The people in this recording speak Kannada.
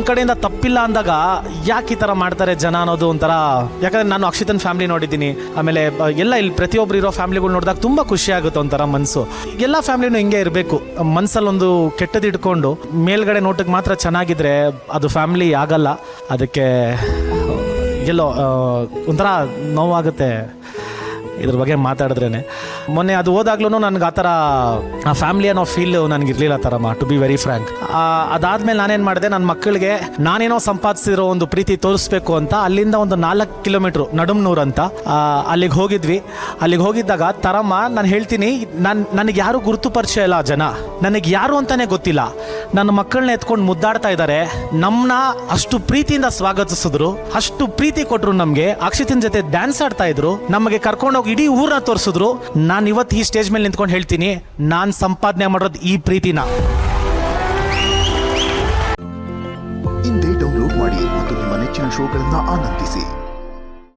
ಕಡೆಯಿಂದ ತಪ್ಪಿಲ್ಲ ಅಂದಾಗ ಯಾಕೆ ಈ ಥರ ಮಾಡ್ತಾರೆ ಜನ ಅನ್ನೋದು ಒಂಥರ. ಯಾಕಂದರೆ ನಾನು ಅಕ್ಷಿತನ್ ಫ್ಯಾಮಿಲಿ ನೋಡಿದ್ದೀನಿ, ಆಮೇಲೆ ಎಲ್ಲ ಇಲ್ಲಿ ಪ್ರತಿಯೊಬ್ಬರು ಇರೋ ಫ್ಯಾಮಿಲಿಗಳು ನೋಡಿದಾಗ ತುಂಬ ಖುಷಿ ಆಗುತ್ತೆ ಒಂಥರ ಮನಸ್ಸು. ಎಲ್ಲ ಫ್ಯಾಮಿಲಿನೂ ಹಿಂಗೆ ಇರಬೇಕು, ಮನಸ್ಸಲ್ಲೊಂದು ಕೆಟ್ಟದ್ದು ಇಟ್ಕೊಂಡು ಮೇಲ್ಗಡೆ ನೋಟಕ್ಕೆ ಮಾತ್ರ ಚೆನ್ನಾಗಿದ್ರೆ ಅದು ಫ್ಯಾಮಿಲಿ ಆಗಲ್ಲ. ಅದಕ್ಕೆ ಎಲ್ಲೋ ಒಂಥರ ನೋವಾಗುತ್ತೆ ಇದ್ರ ಬಗ್ಗೆ ಮಾತಾಡಿದ್ರೇ. ಮೊನ್ನೆ ಅದು ಹೋದಾಗ್ಲೂ ನನಗೆ ಆ ಥರ ಆ ಫ್ಯಾಮಿಲಿ ಅನ್ನೋ ಫೀಲ್ ನನಗಿರಲಿಲ್ಲ ಥರಮ್ಮ, ಟು ಬಿ ವೆರಿ ಫ್ರ್ಯಾಂಕ್. ಅದಾದಮೇಲೆ ನಾನೇನು ಮಾಡಿದೆ, ನನ್ನ ಮಕ್ಕಳಿಗೆ ನಾನೇನೋ ಸಂಪಾದಿಸಿರೋ ಒಂದು ಪ್ರೀತಿ ತೋರಿಸ್ಬೇಕು ಅಂತ ಅಲ್ಲಿಂದ ಒಂದು 4 ಕಿಲೋಮೀಟ್ರು ನಡುಮ್ನೂರು ಅಂತ ಅಲ್ಲಿಗೆ ಹೋಗಿದ್ವಿ. ಅಲ್ಲಿಗೆ ಹೋಗಿದ್ದಾಗ ತರಮ್ಮ ನಾನು ಹೇಳ್ತೀನಿ, ನನಗೆ ಯಾರು ಗುರುತು ಪರಿಚಯ ಇಲ್ಲ, ಜನ ನನಗೆ ಯಾರು ಅಂತಲೇ ಗೊತ್ತಿಲ್ಲ. ನನ್ನ ಮಕ್ಕಳನ್ನ ಎತ್ಕೊಂಡು ಮುದ್ದಾಡ್ತಾ ಇದ್ದಾರೆ, ನಮ್ಮನ್ನ ಅಷ್ಟು ಪ್ರೀತಿಯಿಂದ ಸ್ವಾಗತಿಸಿದ್ರು, ಅಷ್ಟು ಪ್ರೀತಿ ಕೊಟ್ಟರು ನಮಗೆ. ಅಕ್ಷಿತನ ಜೊತೆ ಡ್ಯಾನ್ಸ್ ಆಡ್ತಾ ಇದ್ರು, ನಮಗೆ ಕರ್ಕೊಂಡೋಗಿ ಇಡೀ ಊರನ್ನ ತೋರಿಸಿದ್ರು. ನಾನು ಇವತ್ತು ಈ ಸ್ಟೇಜ್ ಮೇಲೆ ನಿಂತ್ಕೊಂಡು ಹೇಳ್ತೀನಿ, ನಾನು ಸಂಪಾದನೆ ಮಾಡೋದು ಈ ಪ್ರೀತಿನ. ಇಂದೇ ಡೌನ್ಲೋಡ್ ಮಾಡಿ ಮತ್ತು ನಿಮ್ಮ ನೆಚ್ಚಿನ ಶೋಗಳನ್ನ ಆನಂದಿಸಿ.